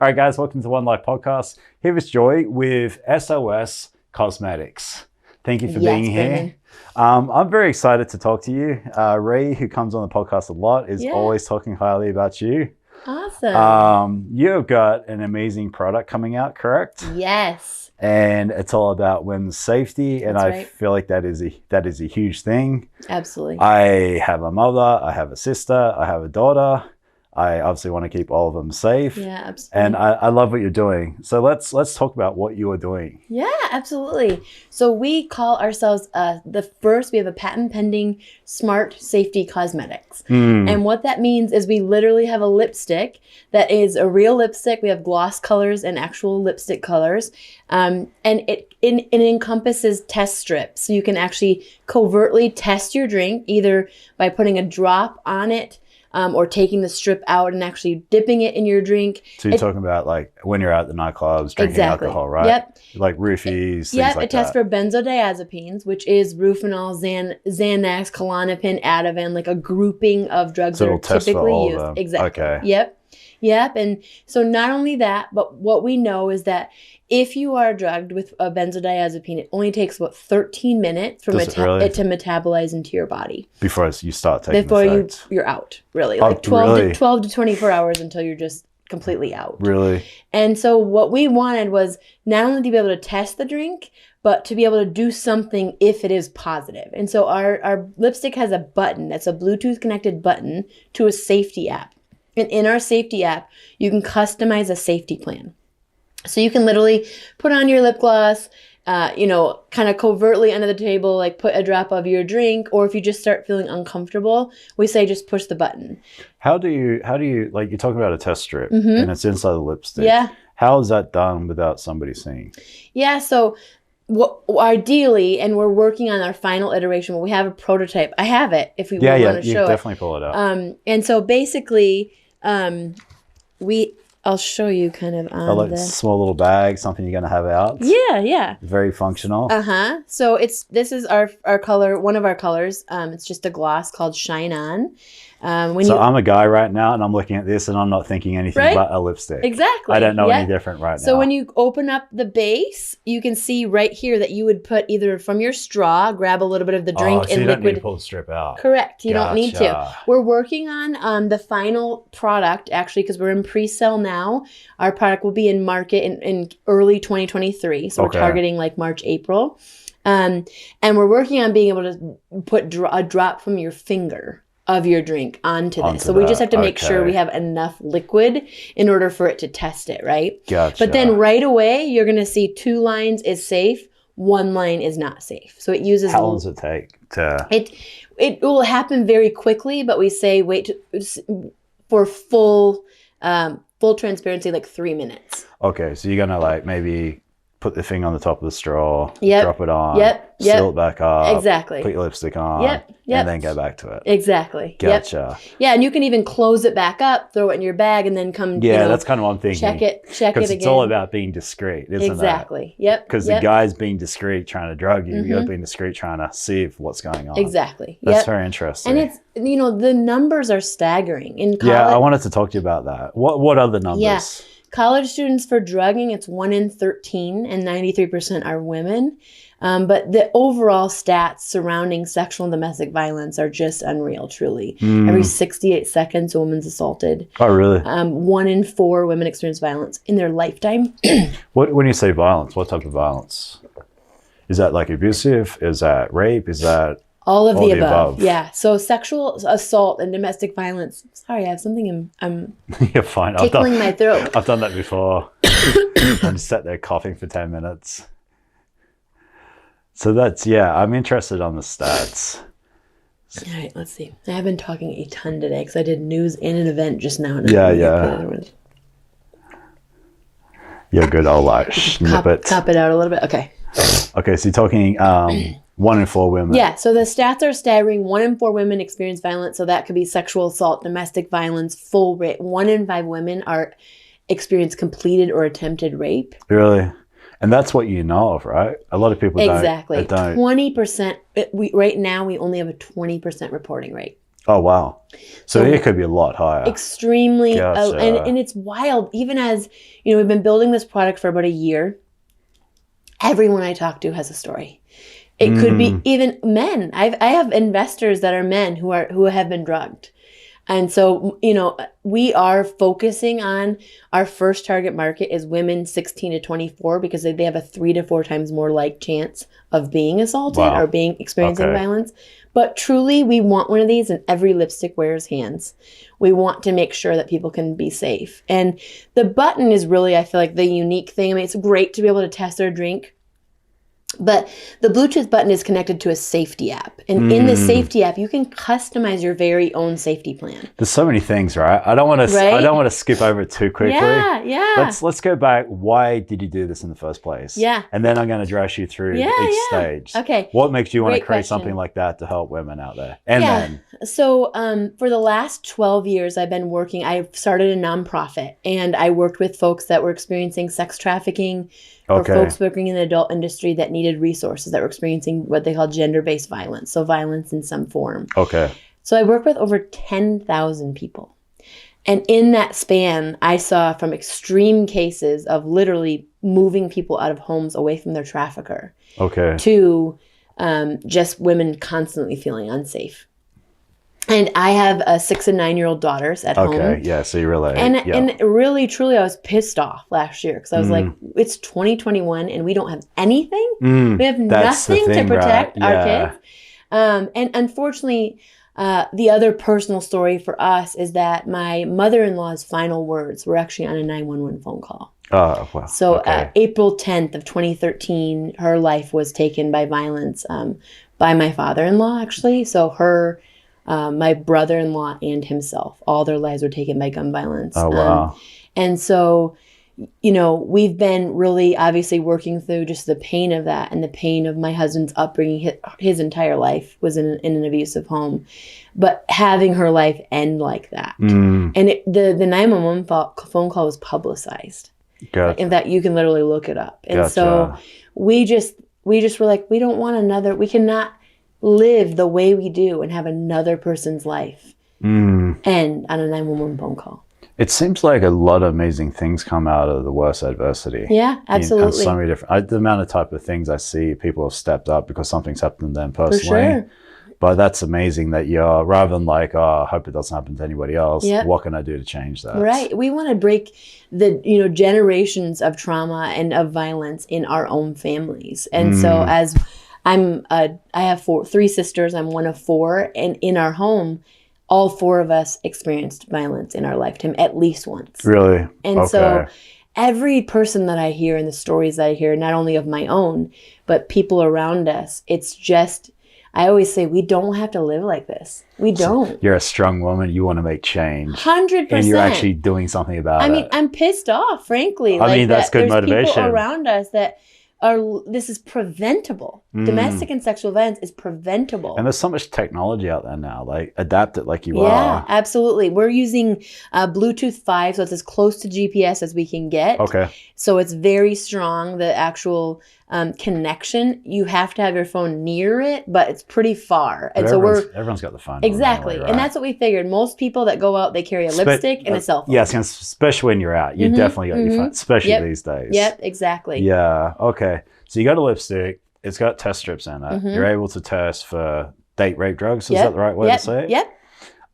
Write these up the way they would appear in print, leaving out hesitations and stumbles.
All right, guys, welcome to Onelife Podcast. Here is Joy with Esoes Cosmetics. Thank you for being here. I'm very excited to talk to you. Ray, who comes on the podcast a lot, is always talking highly about you. Awesome. You've got an amazing product coming out, correct? Yes. And it's all about women's safety, and I feel like that is a huge thing. Absolutely. I have a mother, I have a sister, I have a daughter. I obviously want to keep all of them safe. Yeah, absolutely. And I love what you're doing. So let's talk about what you are doing. Yeah, absolutely. So we call ourselves we have a patent pending smart safety cosmetics. And what that means is we literally have a lipstick that is a real lipstick. We have gloss colors and actual lipstick colors. And it encompasses test strips. So you can actually covertly test your drink either by putting a drop on it, or taking the strip out and actually dipping it in your drink. So you're talking about like when you're at the nightclubs drinking alcohol, right? Yep. Like roofies, things like that. It tests for benzodiazepines, which is Rufinol, Xanax, Klonopin, Ativan, like a grouping of drugs that are typically used. Exactly. Okay. Yep. And so not only that, but what we know is that if you are drugged with a benzodiazepine, it only takes about 13 minutes for it to metabolize into your body. Before you start taking effect. You're out, really. Like 12 to 24 hours until you're just completely out. Really? And so what we wanted was not only to be able to test the drink, but to be able to do something if it is positive. And so our lipstick has a button. That's a Bluetooth connected button to a safety app. And in our safety app, you can customize a safety plan. So you can literally put on your lip gloss, kind of covertly under the table, like put a drop of your drink, or if you just start feeling uncomfortable, we say just push the button. How do you like, you're talking about a test strip and it's inside the lipstick. Yeah. How is that done without somebody seeing? Yeah, so ideally, and we're working on our final iteration where we have a prototype. I have it if we want to show it. Yeah, you definitely pull it up. And so basically, I'll show you kind of on this small little bag, something you're going to have out. Yeah. Very functional. So this is our color, one of our colors. It's just a gloss called Shine On. I'm a guy right now and I'm looking at this and I'm not thinking anything but a lipstick. Exactly. I don't know any different right now. So when you open up the base, you can see right here that you would put either from your straw, grab a little bit of the drink so and you liquid. don't need to pull the strip out. Correct. You don't need to. We're working on the final product actually because we're in pre-sale now. Our product will be in market in early 2023. So we're targeting like March, April. And we're working on being able to put a drop from your finger of your drink onto this. So we just have to make sure we have enough liquid in order for it to test it, right? Gotcha. But then right away, you're going to see 2 lines is safe, 1 line is not safe. So it uses... How long does it take to... It will happen very quickly, but we say for full transparency, like 3 minutes. Okay, so you're going to like maybe put the thing on the top of the straw, drop it on, seal it back up, put your lipstick on, and then go back to it. Exactly. Gotcha. Yeah, and you can even close it back up, throw it in your bag, and then come. That's kind of what I'm thinking. Check it again. Because it's all about being discreet, isn't it? Exactly. Yep. Because the guy's being discreet trying to drug you. You're being discreet trying to see what's going on. Exactly. That's very interesting. And it's the numbers are staggering in college. Yeah, I wanted to talk to you about that. What are the numbers? Yeah. College students for drugging, it's 1 in 13 and 93% are women. But the overall stats surrounding sexual and domestic violence are just unreal, truly. Every 68 seconds, a woman's assaulted. Oh, really? 1 in 4 women experience violence in their lifetime. When you say violence, what type of violence? Is that like abusive? Is that rape? Is that... All of the above. Yeah. So sexual assault and domestic violence. Sorry, I have something I'm You're fine. tickling my throat. I've done that before. I just sat there coughing for 10 minutes. So I'm interested on the stats. All right, let's see. I have been talking a ton today because I did news and an event just now. Yeah. Yeah, good old like snippet. Cop it out a little bit. Okay. Okay, so you're talking 1 in 4 women. Yeah, so the stats are staggering. 1 in 4 women experience violence. So that could be sexual assault, domestic violence, full rape. 1 in 5 women experience completed or attempted rape. Really? And that's what you know of, right? A lot of people don't. Exactly. 20%. Right now, we only have a 20% reporting rate. Oh, wow. So it could be a lot higher. Extremely. Gotcha. And it's wild. Even as, we've been building this product for about a year. Everyone I talk to has a story. It could be even men. I have investors that are men who have been drugged. And so, we are focusing on our first target market is women 16 to 24 because they have a 3 to 4 times more chance of being assaulted or experiencing violence. But truly, we want one of these in every lipstick wearer's hands. We want to make sure that people can be safe. And the button is really, I feel like, the unique thing. I mean, it's great to be able to test their drink. But the Bluetooth button is connected to a safety app. And in the safety app, you can customize your very own safety plan. There's so many things, right? I don't want to skip over it too quickly. Yeah. Let's go back. Why did you do this in the first place? Yeah. And then I'm going to dress you through each stage. Okay. What makes you want to create something like that to help women out there? And then So for the last 12 years, I started a nonprofit, and I worked with folks that were experiencing sex trafficking, or folks working in the adult industry that needed resources, that were experiencing what they call gender-based violence, so violence in some form. Okay. So I worked with over 10,000 people. And in that span, I saw from extreme cases of literally moving people out of homes away from their trafficker to just women constantly feeling unsafe. And I have 6 and 9-year-old daughters at home. Okay, yeah, so you relate. And really, truly, I was pissed off last year because I was like, it's 2021 and we don't have anything. We have nothing to protect our kids. And unfortunately, the other personal story for us is that my mother-in-law's final words were actually on a 911 phone call. Oh, wow. So April 10th of 2013, her life was taken by violence by my father-in-law, actually. So my brother-in-law and himself, all their lives were taken by gun violence. Oh, wow. And so, we've been really obviously working through just the pain of that, and the pain of my husband's upbringing. His entire life was in an abusive home, but having her life end like that. And the 911 phone call was publicized. Gotcha. In fact, you can literally look it up. And so we just were like, we don't want we cannot live the way we do and have another person's life end on a 911 phone call. It seems like a lot of amazing things come out of the worst adversity. Yeah, absolutely. And so many different, the amount of type of things I see, people have stepped up because something's happened to them personally. For sure. But that's amazing that you're, rather than like, I hope it doesn't happen to anybody else, what can I do to change that? Right. We want to break the, generations of trauma and of violence in our own families. And so as I have 3 sisters. I'm one of 4. And in our home, all 4 of us experienced violence in our lifetime at least once. Really? And so every person that I hear and the stories that I hear, not only of my own, but people around us, it's just, I always say, we don't have to live like this. We don't. So you're a strong woman. You want to make change. 100%. And you're actually doing something about it. I mean, I'm pissed off, frankly. I mean, that's good motivation. There's people around us that this is preventable. Domestic and sexual violence is preventable. And there's so much technology out there now. Like, adapt it like you are. Yeah, absolutely. We're using Bluetooth 5, so it's as close to GPS as we can get. Okay. So it's very strong, the actual connection. You have to have your phone near it, but it's pretty far. And so everyone's got the phone. Exactly. Anyway, right? And that's what we figured. Most people that go out, they carry a lipstick and a cell phone. Yes, especially when you're out. You definitely got your phone, especially these days. Yep, exactly. Yeah, okay. So you got a lipstick. It's got test strips in it. You're able to test for date rape drugs. Is that the right way to say it? Yep.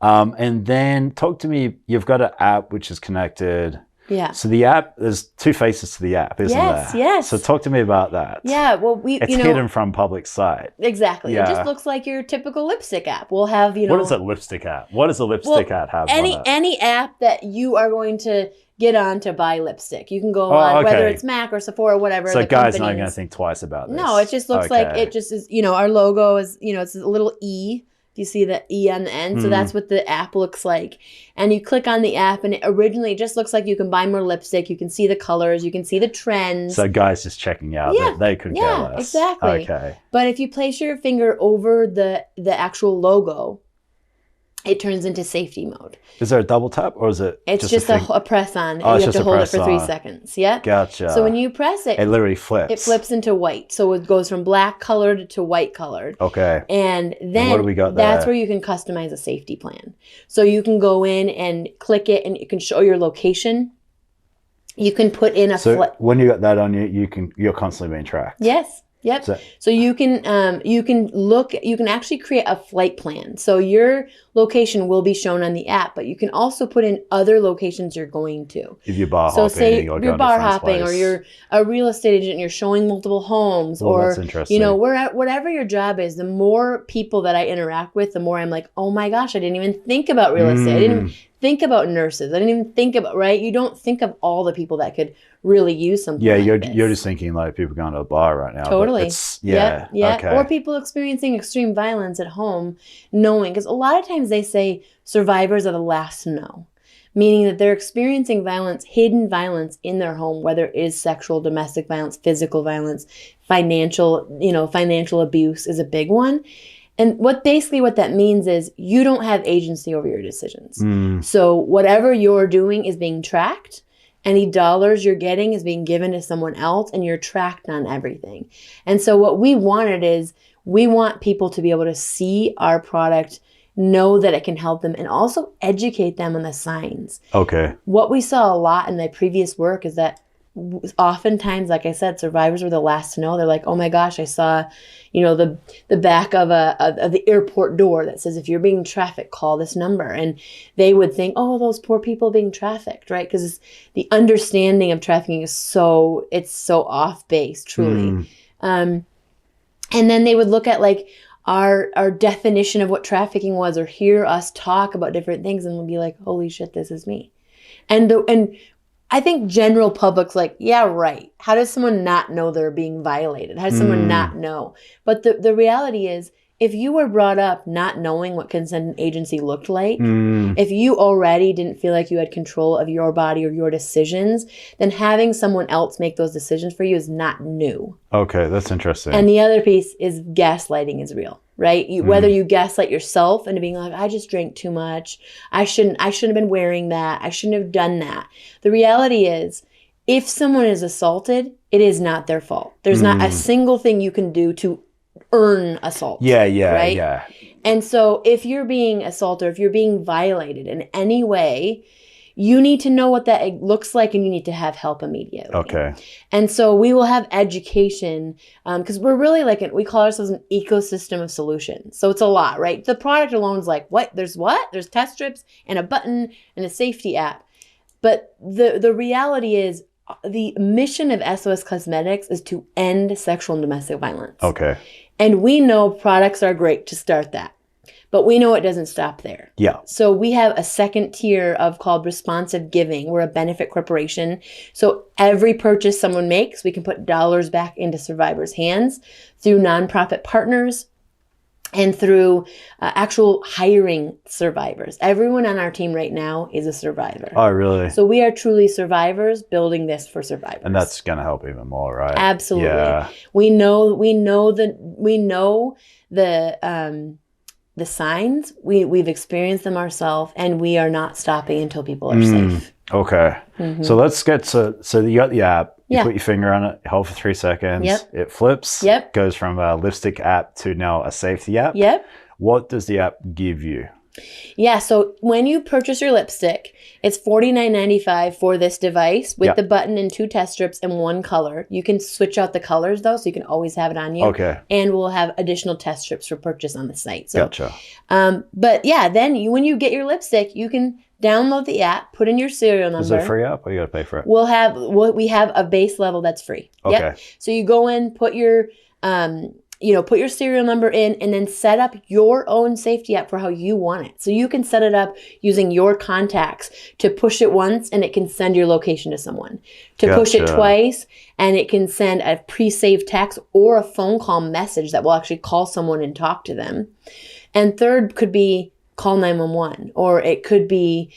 And then talk to me. You've got an app which is connected. Yeah. So the app, there's 2 faces to the app, isn't there? Yes. So talk to me about that. Yeah. Well, it's hidden from public sight. Exactly. Yeah. It just looks like your typical lipstick app. We'll have, What is a lipstick app? What does a lipstick app have on it? Any app that you are going to get on to buy lipstick. You can go on, whether it's MAC or Sephora or whatever. So guys not going to think twice about this. No, it just looks like it just is, our logo is, it's a little E. You see the E on the end? So that's what the app looks like. And you click on the app, and it originally just looks like you can buy more lipstick. You can see the colors. You can see the trends. So guys just checking out that they could care less. Exactly. Okay. But if you place your finger over the actual logo, it turns into safety mode. Is there a double tap or is it It's just a press on. Oh, you have to hold it for 3 seconds. Yep. Gotcha. So when you press it, it literally flips. It flips into white. So it goes from black colored to white colored. Okay. And then what do we got there? That's where you can customize a safety plan. So you can go in and click it and it can show your location. You can put in when you got that on you're constantly being tracked. Yes. Yep. So you can actually create a flight plan. So your location will be shown on the app, but you can also put in other locations you're going to. If you're bar hopping, say you're bar hopping, or you're a real estate agent and you're showing multiple homes, or that's interesting. whatever your job is, the more people that I interact with, the more I'm like, oh my gosh, I didn't even think about real estate. I didn't even think about nurses. I didn't even think about, right? You don't think of all the people that could really use something you're this. You're just thinking like people going to a bar right now. Totally. Yeah. Okay. Or people experiencing extreme violence at home, knowing, because a lot of times they say survivors are the last to know, meaning that they're experiencing violence, hidden violence in their home, whether it is sexual, domestic violence, physical violence, financial abuse is a big one. And what that means is you don't have agency over your decisions. So whatever you're doing is being tracked. Any dollars you're getting is being given to someone else, and you're tracked on everything. And so what we wanted is we want people to be able to see our product, know that it can help them, and also educate them on the signs. Okay. What we saw a lot in my previous work is that oftentimes, like I said, survivors were the last to know. They're like, oh my gosh, I saw, the back of the airport door that says, if you're being trafficked, call this number. And they would think, oh, those poor people being trafficked, right? Because the understanding of trafficking is so off base, truly. And then they would look at like our definition of what trafficking was, or hear us talk about different things, and would be like, holy shit, this is me. And I think general public's like, yeah, right. How does someone not know they're being violated? How does someone not know? But the reality is, if you were brought up not knowing what consent and agency looked like, if you already didn't feel like you had control of your body or your decisions, then having someone else make those decisions for you is not new. Okay, that's interesting. And the other piece is gaslighting is real, right? Whether you gaslight yourself into being like, I just drank too much. I shouldn't have been wearing that. I shouldn't have done that. The reality is, if someone is assaulted, it is not their fault. There's not a single thing you can do to earn assault. Right? And so if you're being assaulted, or if you're being violated in any way, you need to know what that looks like, and you need to have help immediately. Okay. And so we will have education, because we're really we call ourselves an ecosystem of solutions. So it's a lot, right? The product alone is like, There's test strips and a button and a safety app. But the reality is, the mission of Esoes Cosmetics is to end sexual and domestic violence. Okay. And we know products are great to start that, but we know it doesn't stop there. Yeah. So we have a second tier called responsive giving. We're a benefit corporation. So every purchase someone makes, we can put dollars back into survivors' hands through nonprofit partners and through actual hiring survivors. Everyone on our team right now is a survivor. Oh, really? So we are truly survivors building this for survivors. And that's going to help even more, right? Absolutely. Yeah. We know the signs. We've experienced them ourselves, and we are not stopping until people are safe. Okay. So let's get so you got the app. You put your finger on it, hold for 3 seconds. Yep. It flips. Yep. Goes from a lipstick app to now a safety app. Yep. What does the app give you? Yeah, so when you purchase your lipstick, it's $49.95 for this device with the button and 2 test strips and 1 color. You can switch out the colors though, so you can always have it on you. Okay. And we'll have additional test strips for purchase on the site. So, gotcha. But yeah, then when you get your lipstick, you can download the app, put in your serial number. Is it a free app or you got to pay for it? We have a base level that's free. Okay. Yep. So you go in, put your serial number in, and then set up your own safety app for how you want it. So you can set it up using your contacts to push it once, and it can send your location to someone. To push it twice, and it can send a pre-saved text or a phone call message that will actually call someone and talk to them. And third could be call 911, or it could be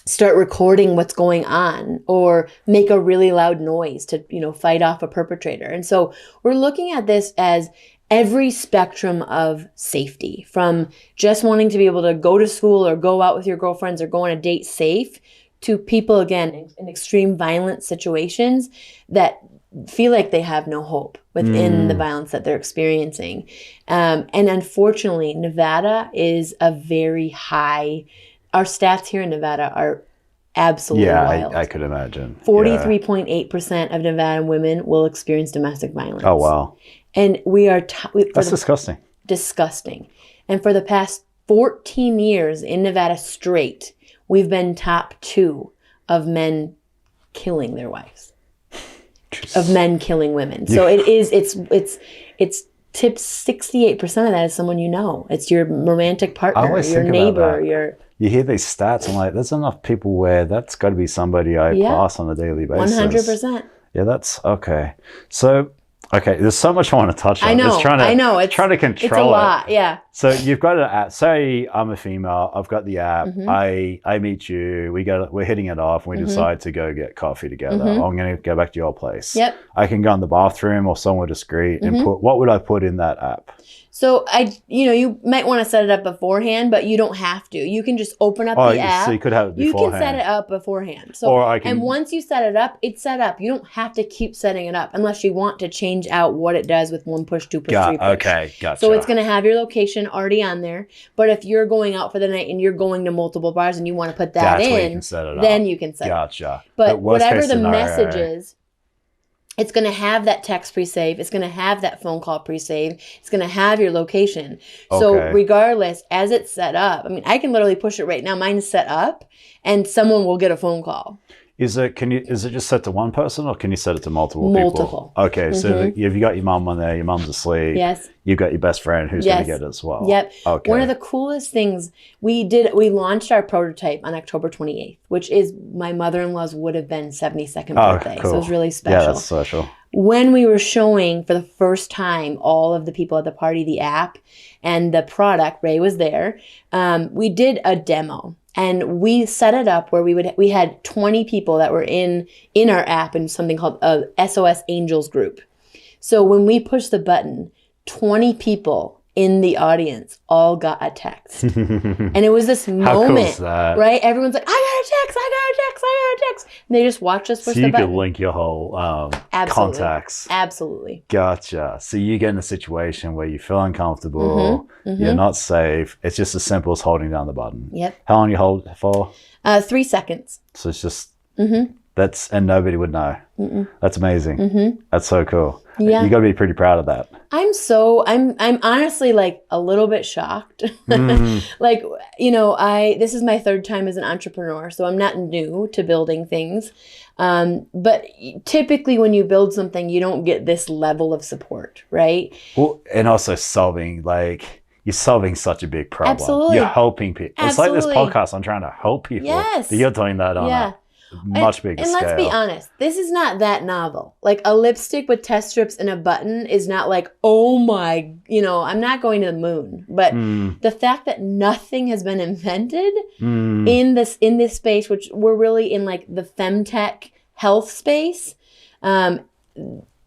start recording what's going on, or make a really loud noise to, fight off a perpetrator. And so we're looking at this as every spectrum of safety, from just wanting to be able to go to school or go out with your girlfriends or go on a date safe, to people, again, in extreme violent situations that feel like they have no hope within the violence that they're experiencing. And unfortunately, Nevada is a very high, our stats here in Nevada are absolutely wild. I could imagine. 43.8% of Nevada women will experience domestic violence. Oh, wow. And we are... That's disgusting. Disgusting. And for the past 14 years in Nevada straight, we've been top 2 of men killing their wives. Of men killing women. So it's tipped 68% of that is someone you know. It's your romantic partner, your neighbor, You hear these stats, I'm like, there's enough people where that's got to be somebody I pass on a daily basis. 100%. Yeah, that's okay. So, there's so much I want to touch on. I know. It's trying to control it's a lot, yeah. So you've got an app. Say I'm a female. I've got the app. I meet you. We're hitting it off. And we decide to go get coffee together. I'm going to go back to your place. Yep. I can go in the bathroom or somewhere discreet and what would I put in that app? So you might want to set it up beforehand, but you don't have to. You can just open up the app. So you could have it beforehand. You can set it up beforehand. So, and once you set it up, it's set up. You don't have to keep setting it up unless you want to change out what it does with 1 push, 2 push, 3 push. Okay, gotcha. So it's going to have your location already on there. But if you're going out for the night and you're going to multiple bars and you want to put that in, then you can set it up. Gotcha. But whatever the message is, it's going to have that text pre-save. It's going to have that phone call pre-save. It's going to have your location. So regardless, as it's set up, I mean, I can literally push it right now. Mine's set up and someone will get a phone call. Is it just set to one person or can you set it to multiple people? Okay, so if you got your mum on there, your mum's asleep. Yes. You've got your best friend who's going to get it as well. Yep. Okay. One of the coolest things we launched our prototype on October 28th, which is my mother-in-law's would have been 72nd birthday. Cool. So it was really special. Yeah, that's special. When we were showing for the first time all of the people at the party the app and the product, Ray was there, we did a demo. And we set it up where we had 20 people that were in our app in something called a Esoes Angels group. So when we pushed the button, 20 people in the audience all got a text. And it was this moment, how cool is that? Right? Everyone's like, I got a text. And they just watch us push the button. So you could link your whole contacts. Absolutely. Gotcha. So you get in a situation where you feel uncomfortable, you're not safe. It's just as simple as holding down the button. Yep. How long you hold it for? 3 seconds. So it's just, and nobody would know. That's amazing. That's so cool. Yeah. You got to be pretty proud of that. I'm honestly like a little bit shocked. Like, this is my 3rd time as an entrepreneur, so I'm not new to building things. But typically when you build something, you don't get this level of support, right? Well, and also you're solving such a big problem. Absolutely. You're helping people. Absolutely. It's like this podcast, I'm trying to help people. Yes. But you're doing that on a much bigger scale. And let's be honest, this is not that novel. Like a lipstick with test strips and a button is not like, oh my, I'm not going to the moon. But the fact that nothing has been invented in this space, which we're really in like the femtech health space, and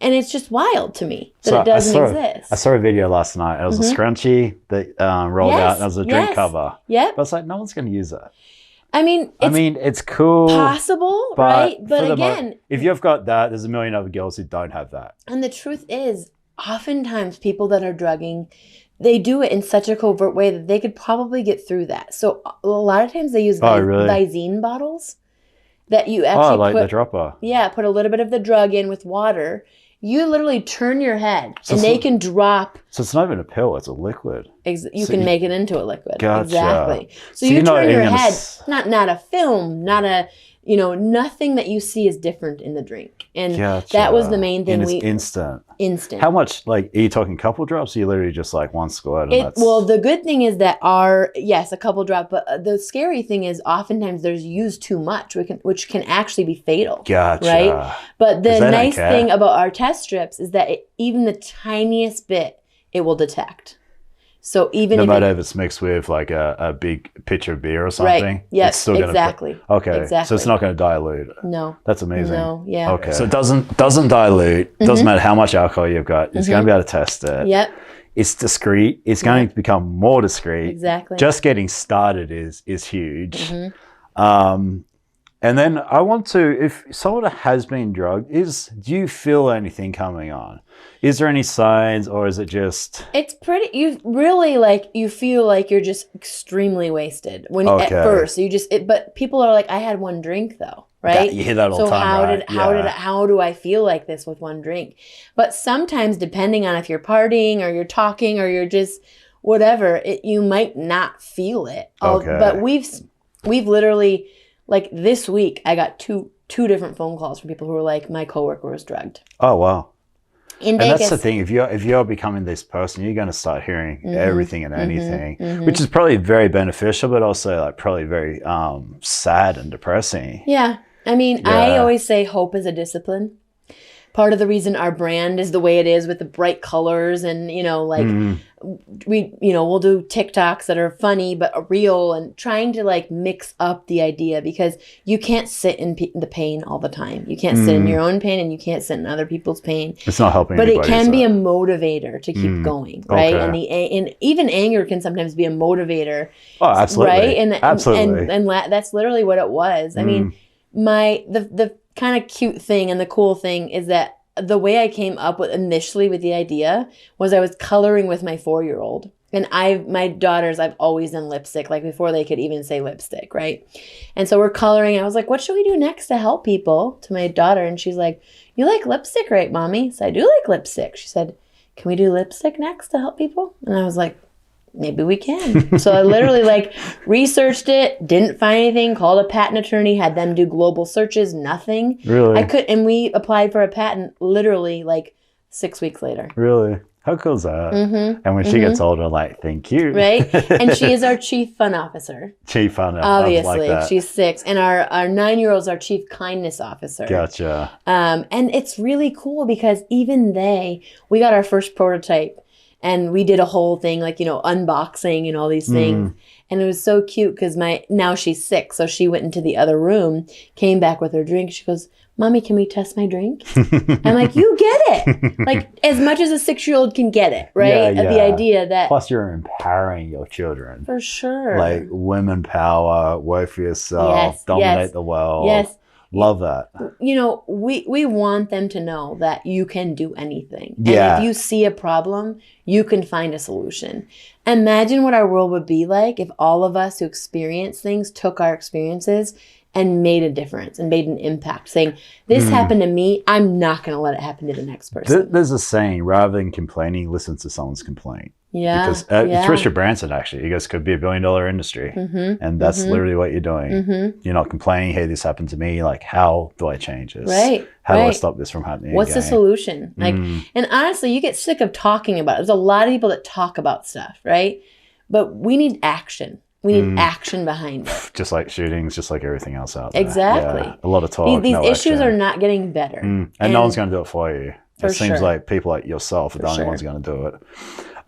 it's just wild to me that it doesn't exist. I saw a video last night. It was a scrunchie that rolled out and it was a drink cover. Yep. But it's like, no one's going to use it. I mean, it's cool. Possible, right? But again, if you've got that, there's a million other girls who don't have that. And the truth is, oftentimes people that are drugging, they do it in such a covert way that they could probably get through that. So a lot of times they use Visine bottles that you actually the dropper. Yeah, put a little bit of the drug in with water. You literally turn your head and they can drop. So it's not even a pill, it's a liquid. You can make it into a liquid. Gotcha. Exactly. So you turn your head, not a film, not a, nothing that you see is different in the drink. And that was the main thing. And it's instant. Instant. How much, are you talking couple drops or you literally just like one squirt? Well, the good thing is that a couple drop, but the scary thing is oftentimes there's used too much, which can actually be fatal. Gotcha. Right? But the nice thing about our test strips is that even the tiniest bit, it will detect. So even no if matter if it's mixed with like a big pitcher of beer or something, right, yes, it's still going to exactly. Okay, exactly. so it's not going to dilute. No, that's amazing. No, yeah. Okay, so it doesn't dilute. Doesn't matter how much alcohol you've got. It's going to be able to test it. Yep. It's discreet. It's going to become more discreet. Exactly. Just getting started is huge. And then I want to, if someone has been drugged, do you feel anything coming on? Is there any signs, or is it just? It's pretty. You really you feel like you're just extremely wasted at first. But people are like, I had one drink though, right? You hear that all the time. How do I feel like this with one drink? But sometimes, depending on if you're partying or you're talking or you're just whatever, you might not feel it. But we've literally. Like this week, I got two different phone calls from people who were like, my coworker was drugged. Oh, wow. In and Vegas. That's the thing. If you're becoming this person, you're going to start hearing everything and anything, which is probably very beneficial, but also like probably very sad and depressing. Yeah. I mean, I always say hope is a discipline. Part of the reason our brand is the way it is with the bright colors and, we'll do TikToks that are funny but real, and trying to mix up the idea, because you can't sit in the pain all the time. You can't sit in your own pain, and you can't sit in other people's pain. It's not helping but anybody, it can be a motivator to keep going, right? Okay. And even anger can sometimes be a motivator. Oh, absolutely. Right? Absolutely. And that's literally what it was. I mean, the kind of cute thing and the cool thing is that the way I came up with initially with the idea was I was coloring with my 4-year-old. And my daughters, I've always done lipstick, before they could even say lipstick, right? And so we're coloring. I was like, what should we do next to help people? To my daughter. And she's like, you like lipstick, right, Mommy? So I do like lipstick. She said, can we do lipstick next to help people? And I was like, maybe we can. So I literally researched it, didn't find anything, called a patent attorney, had them do global searches, nothing. Really? And we applied for a patent literally 6 weeks later. Really? How cool is that? And when she gets older, thank you. Right? And she is our chief fun officer. Chief fun officer. Obviously. She's 6. And our 9-year-old is our chief kindness officer. Gotcha. And it's really cool because even we got our first prototype. And we did a whole thing, unboxing and all these things. And it was so cute because now she's 6. So she went into the other room, came back with her drink. She goes, Mommy, can we test my drink? I'm like, you get it. As much as a 6-year-old can get it, right? Yeah. The idea that. Plus, you're empowering your children. For sure. Women power, work for yourself, dominate the world. Yes. Love that. We want them to know that you can do anything. Yeah. And if you see a problem, you can find a solution. Imagine what our world would be like if all of us who experience things took our experiences and made a difference and made an impact, saying, this happened to me, I'm not going to let it happen to the next person. There's a saying, rather than complaining, listen to someone's complaint. Yeah. Because it's Richard Branson, actually. He goes, could be $1 billion industry. And that's literally what you're doing. You're not complaining, hey, this happened to me. How do I change this? Right. How do I stop this from happening What's again? the solution? And honestly, you get sick of talking about it. There's a lot of people that talk about stuff, right? But we need action. We need action behind it. Just like shootings, just like everything else out there. Exactly. Yeah. A lot of talk, These no issues action. are not getting better. And no one's going to do it for you. It seems sure. like people like yourself are the only ones going to do it.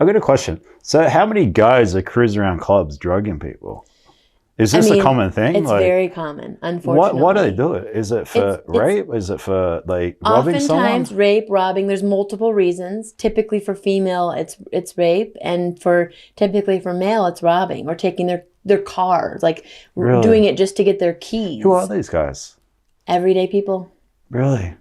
I've got a question. So how many guys are cruising around clubs drugging people? Is this a common thing? It's very common, unfortunately. Why do they do it? Is it for rape? Is it for robbing someone? Oftentimes rape, robbing. There's multiple reasons. Typically for female, it's rape, and typically for male, it's robbing or taking their cars, Really? doing it just to get their keys. Who are these guys? Everyday people. Really?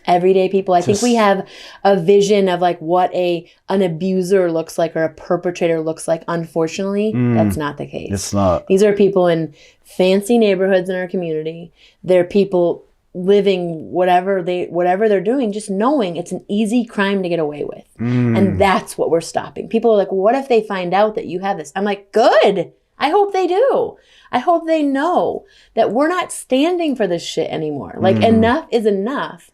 Everyday people. I think we have a vision of what an abuser looks like or a perpetrator looks like. Unfortunately, that's not the case. It's not. These are people in fancy neighborhoods in our community. They're people living whatever they're doing, just knowing it's an easy crime to get away with. And that's what we're stopping. People are like, well, what if they find out that you have this? I'm like, good. I hope they do. I hope they know that we're not standing for this shit anymore. Enough is enough.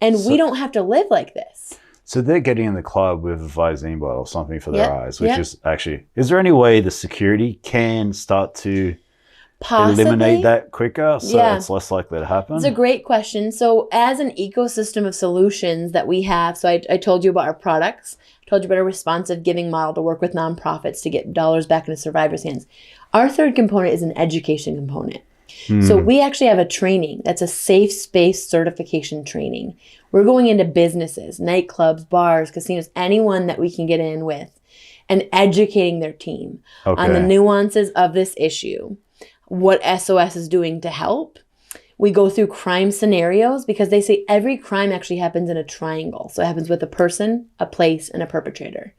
And we don't have to live like this. So they're getting in the club with a Visine bottle or something for their eyes, which is actually, is there any way the security can start to eliminate that quicker so it's less likely to happen? It's a great question. So as an ecosystem of solutions that we have, so I told you about our products, I told you about a responsive giving model to work with nonprofits to get dollars back into survivors' hands. Our third component is an education component. So we actually have a training that's a safe space certification training. We're going into businesses, nightclubs, bars, casinos, anyone that we can get in with, and educating their team on the nuances of this issue, what SOS is doing to help. We go through crime scenarios because they say every crime actually happens in a triangle. So it happens with a person, a place, and a perpetrator.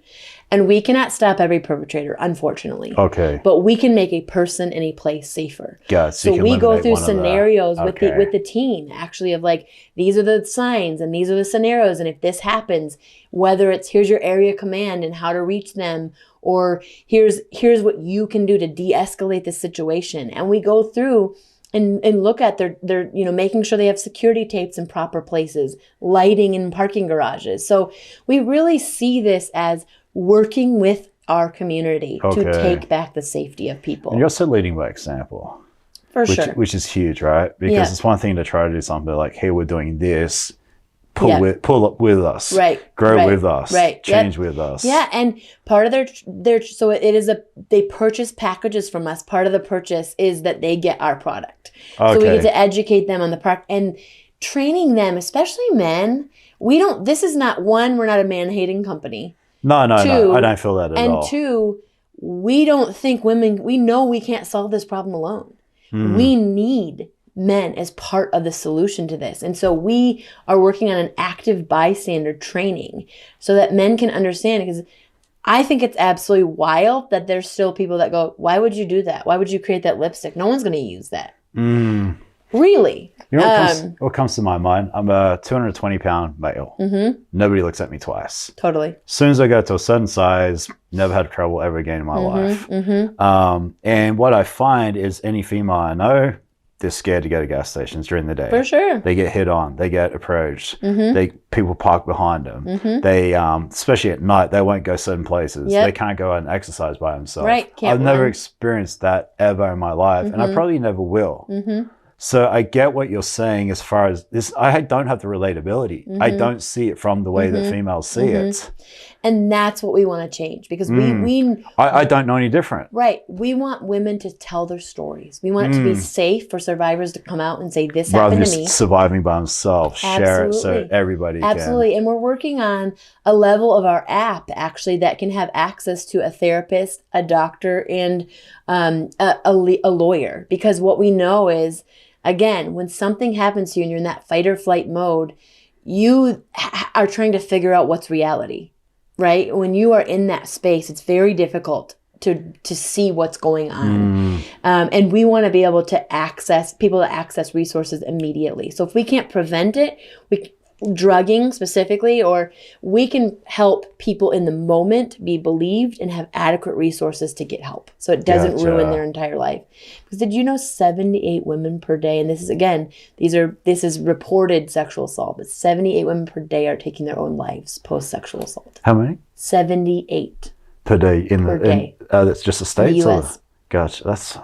And we cannot stop every perpetrator, unfortunately. Okay. But we can make a person and a place safer. Yeah, so we go through scenarios with the team, actually, of like, these are the signs and these are the scenarios. And if this happens, whether it's here's your area command and how to reach them, or here's what you can do to de-escalate the situation. And we go through and look at their making sure they have security tapes in proper places, lighting in parking garages. So we really see this as working with our community to take back the safety of people. And you're also leading by example. Sure. Which is huge, right? Because it's one thing to try to do something like, hey, we're doing this. Pull up with us. Right. Grow with us. Right. Change with us. Yeah. And part of their so it is they purchase packages from us. Part of the purchase is that they get our product. Okay. So we get to educate them on the product and training them, especially men. This is not one, we're not a man-hating company. No. Two, I don't feel that at all. And two, we don't think we know we can't solve this problem alone. We need men as part of the solution to this. And so we are working on an active bystander training so that men can understand, because I think it's absolutely wild that there's still people that go, why would you do that? Why would you create that lipstick? No one's going to use that. Really? You know what comes to my mind? I'm a 220-pound male. Nobody looks at me twice. Totally. As soon as I got to a certain size, never had trouble ever again in my life. And what I find is any female I know, they're scared to go to gas stations during the day. For sure. They get hit on. They get approached. People park behind them. They, especially at night, they won't go certain places. They can't go out and exercise by themselves. Right. I've never experienced that ever in my life, and I probably never will. So I get what you're saying as far as this. I don't have the relatability. I don't see it from the way that females see it. And that's what we want to change, because I don't know any different. Right. We want women to tell their stories. We want it to be safe for survivors to come out and say, this happened to me. Rather than just surviving by themselves. Share it so everybody can. Absolutely. And we're working on a level of our app, actually, that can have access to a therapist, a doctor, and a lawyer. Because what we know is, again, when something happens to you and you're in that fight or flight mode, you are trying to figure out what's reality. Right? When you are in that space, it's very difficult to see what's going on. And we want to be able to access resources immediately. So if we can't prevent it, drugging specifically, or we can help people in the moment be believed and have adequate resources to get help, so it doesn't ruin their entire life. Because did you know 78 women per day, and this is, again, this is reported sexual assault, but 78 women per day are taking their own lives post sexual assault. How many? 78 per day that's just the States? The US. Gosh, that's...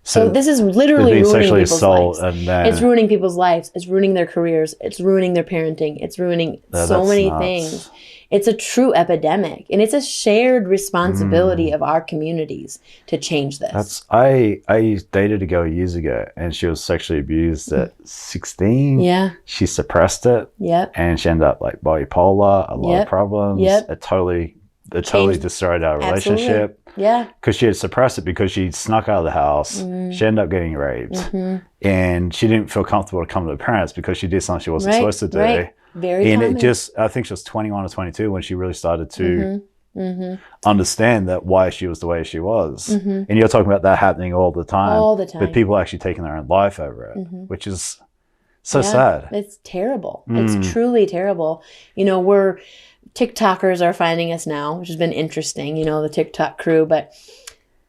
So this is literally ruining people's lives. It's ruining people's lives. It's ruining their careers. It's ruining their parenting. It's ruining so many things. It's a true epidemic, and it's a shared responsibility of our communities to change this. I dated a girl years ago, and she was sexually abused at 16. Yeah. She suppressed it. Yep. And she ended up like bipolar, a lot of problems. Yep. It totally destroyed our relationship. Yeah. Because she had suppressed it because she snuck out of the house. She ended up getting raped. And she didn't feel comfortable to come to her parents because she did something she wasn't supposed to do. Right. Very common. I think she was 21 or 22 when she really started to understand that why she was the way she was. And you're talking about that happening all the time. All the time. But people actually taking their own life over it, which is so sad. It's terrible. It's truly terrible. You know, TikTokers are finding us now, which has been interesting, the TikTok crew, but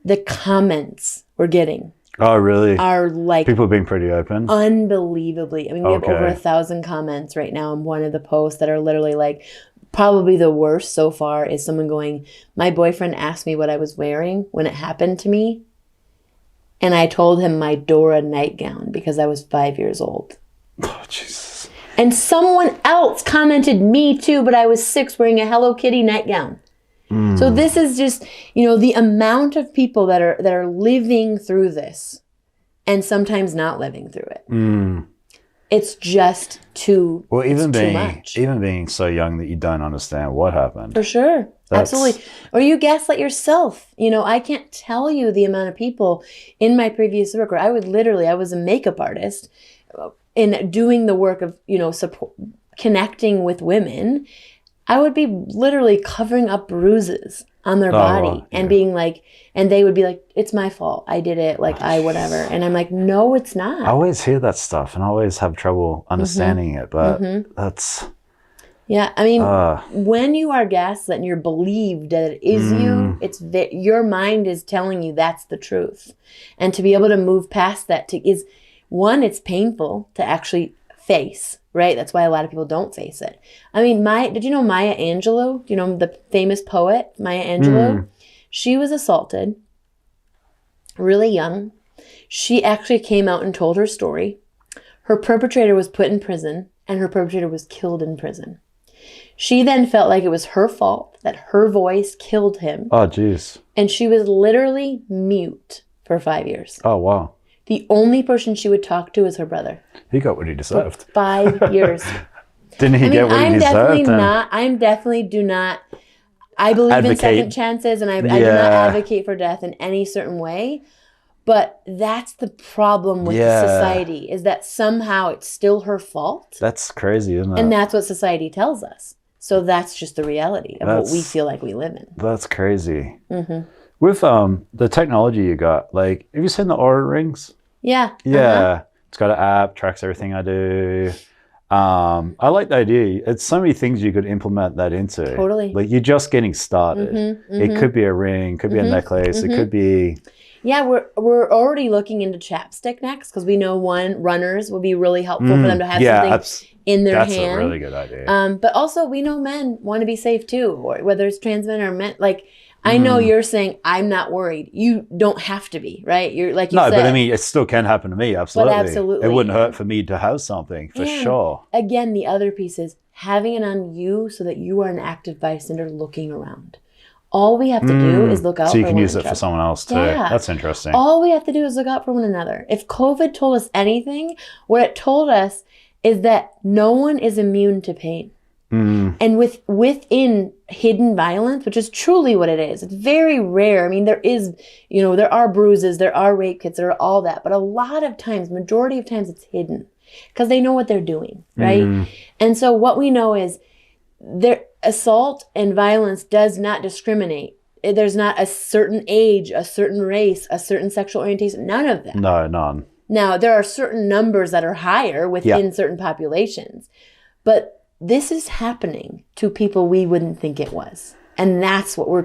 the comments we're getting. Oh, really? Are like... People being pretty open? Unbelievably. I mean, we have over 1,000 comments right now on one of the posts that are literally like, probably the worst so far is someone going, my boyfriend asked me what I was wearing when it happened to me, And I told him my Dora nightgown because I was 5 years old. Oh, Jesus. And someone else commented me too, but I was 6 wearing a Hello Kitty nightgown. So this is just, the amount of people that are living through this and sometimes not living through it. It's just too much. Even being so young that you don't understand what happened. For sure. Absolutely. Or you gaslight yourself. I can't tell you the amount of people in my previous work where I was a makeup artist in doing the work of, support, connecting with women. I would be literally covering up bruises on their body and being like, and they would be like, it's my fault. I did it. Like, whatever. And I'm like, no, it's not. I always hear that stuff and I always have trouble understanding it, but that's... Yeah, I mean, when you are gaslit and you're believed that it is you, your mind is telling you that's the truth. And to be able to move past that is, one, it's painful to actually face, right? That's why a lot of people don't face it. I mean, did you know Maya Angelou? The famous poet, Maya Angelou? She was assaulted really young. She actually came out and told her story. Her perpetrator was put in prison and her perpetrator was killed in prison. She then felt like it was her fault that her voice killed him. Oh, geez. And she was literally mute for 5 years. Oh, wow. The only person she would talk to was her brother. He got what he deserved. For 5 years. Didn't he get what he deserved? I believe in second chances and I do not advocate for death in any certain way. But that's the problem with society, is that somehow it's still her fault. That's crazy, isn't it? And that's what society tells us. So that's just the reality of what we feel like we live in. That's crazy. With the technology you got, like, have you seen the Aura rings? Yeah. Yeah. It's got an app, tracks everything I do. I like the idea. It's so many things you could implement that into. Totally. Like, you're just getting started. It could be a ring, could be a necklace, it could be... Yeah, we're already looking into chapstick next because we know runners will be really helpful for them to have something in their hand. That's a really good idea. But also we know men want to be safe too, or whether it's trans men or men. Like, I know you're saying I'm not worried. You don't have to be, right? You're like you said. No, but I mean, it still can happen to me. Absolutely. But absolutely. It wouldn't hurt for me to have something for sure. Again, the other piece is having it on you so that you are an active bystander looking around. All we have to do is look out for one another. So you can use it for someone else too. Yeah. That's interesting. All we have to do is look out for one another. If COVID told us anything, what it told us is that no one is immune to pain. And within hidden violence, which is truly what it is, it's very rare. I mean, there are bruises, there are rape kits, there are all that. But a lot of times, majority of times, it's hidden because they know what they're doing, right? And so what we know is assault and violence does not discriminate. There's not a certain age, a certain race, a certain sexual orientation, none of that. No, none. Now, there are certain numbers that are higher within certain populations, but this is happening to people we wouldn't think it was. And that's what we're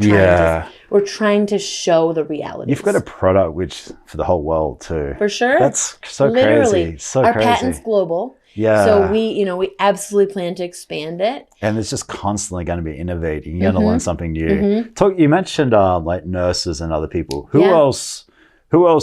trying to show the reality. You've got a product which for the whole world too. For sure. That's so crazy. So our crazy. patent's global. Yeah. So we absolutely plan to expand it. And it's just constantly going to be innovating. You're going to learn something new. You mentioned like nurses and other people. Who else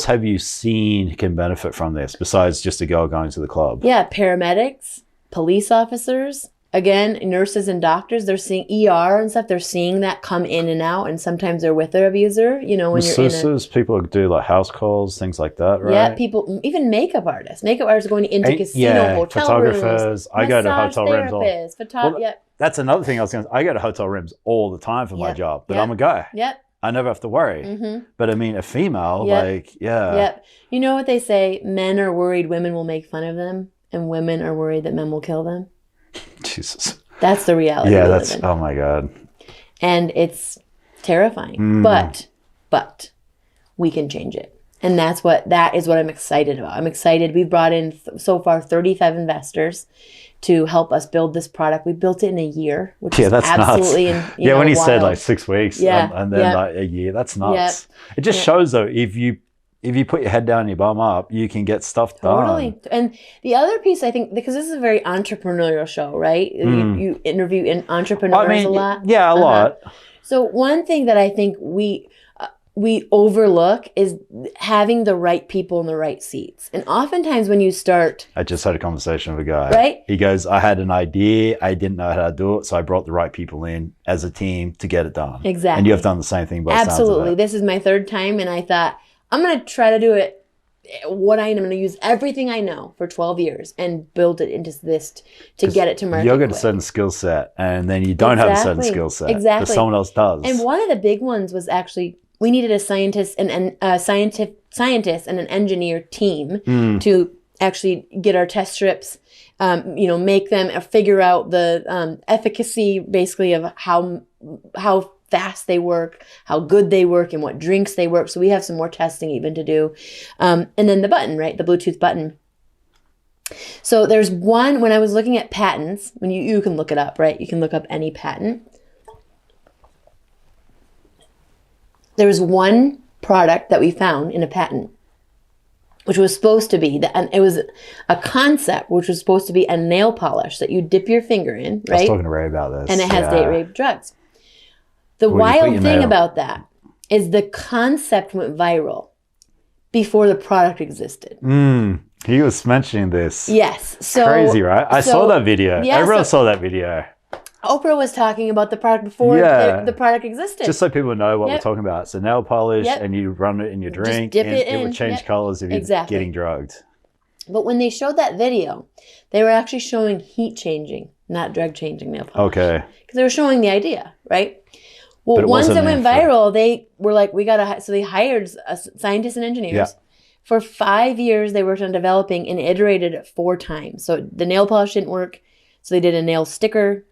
have you seen can benefit from this besides just a girl going to the club? Yeah, paramedics, police officers. Again, nurses and doctors, they're seeing ER and stuff. They're seeing that come in and out, and sometimes they're with their abuser. When you're people do like house calls, things like that, right? Yeah, people, even makeup artists. Makeup artists are going into casino, hotel photographers. Rooms, I go to hotel rooms. That's another thing I was going to say. I go to hotel rooms all the time for my job, but I'm a guy. Yep. I never have to worry. But I mean, a female, You know what they say? Men are worried women will make fun of them, and women are worried that men will kill them. Jesus. That's the reality. Yeah, that's, oh my God. And it's terrifying. But we can change it. And that is what I'm excited about. I'm excited. We've brought in so far 35 investors to help us build this product. We built it in a year, which is that's absolutely nuts. When he said like 6 weeks and then like a year, that's nuts. It just shows though, if you put your head down and you bum up, you can get stuff done. Totally. And the other piece, I think, because this is a very entrepreneurial show, right? You interview entrepreneurs a lot. Yeah, a lot. So one thing that I think we overlook is having the right people in the right seats. And oftentimes when you start... I just had a conversation with a guy. Right? He goes, I had an idea. I didn't know how to do it. So I brought the right people in as a team to get it done. Exactly. And you have done the same thing by the sounds of Absolutely. it. This is my third time. And I thought, I'm going to try to do it what I am. I'm going to use everything I know for 12 years and build it into this to get it to market. You've got a certain skill set, and then you don't have a certain skill set. Exactly. But someone else does. And one of the big ones was actually we needed a scientist and a scientist and an engineer team to actually get our test strips, make them or figure out the efficacy basically of how fast they work, how good they work, and what drinks they work. So we have some more testing even to do. And then the button, right? The Bluetooth button. So there's one, when I was looking at patents, when you can look it up, right? You can look up any patent. There was one product that we found in a patent, which was supposed to be, it was a concept, which was supposed to be a nail polish that you dip your finger in, right? I was talking to Ray about this. And it has date rape drugs. The wild thing about that is the concept went viral before the product existed. He was mentioning this. Yes. So crazy, right? I saw that video. Yeah, Everyone saw that video. Oprah was talking about the product before the product existed. Just so people know what we're talking about. It's a nail polish and you run it in your drink. Just dip it in. It would change colors if you're getting drugged. But when they showed that video, they were actually showing heat changing, not drug changing nail polish. Okay. Because they were showing the idea, right? Well, once it went viral, they were like, so they hired scientists and engineers. Yeah. For 5 years, they worked on developing and iterated it 4 times. So the nail polish didn't work. So they did a nail sticker.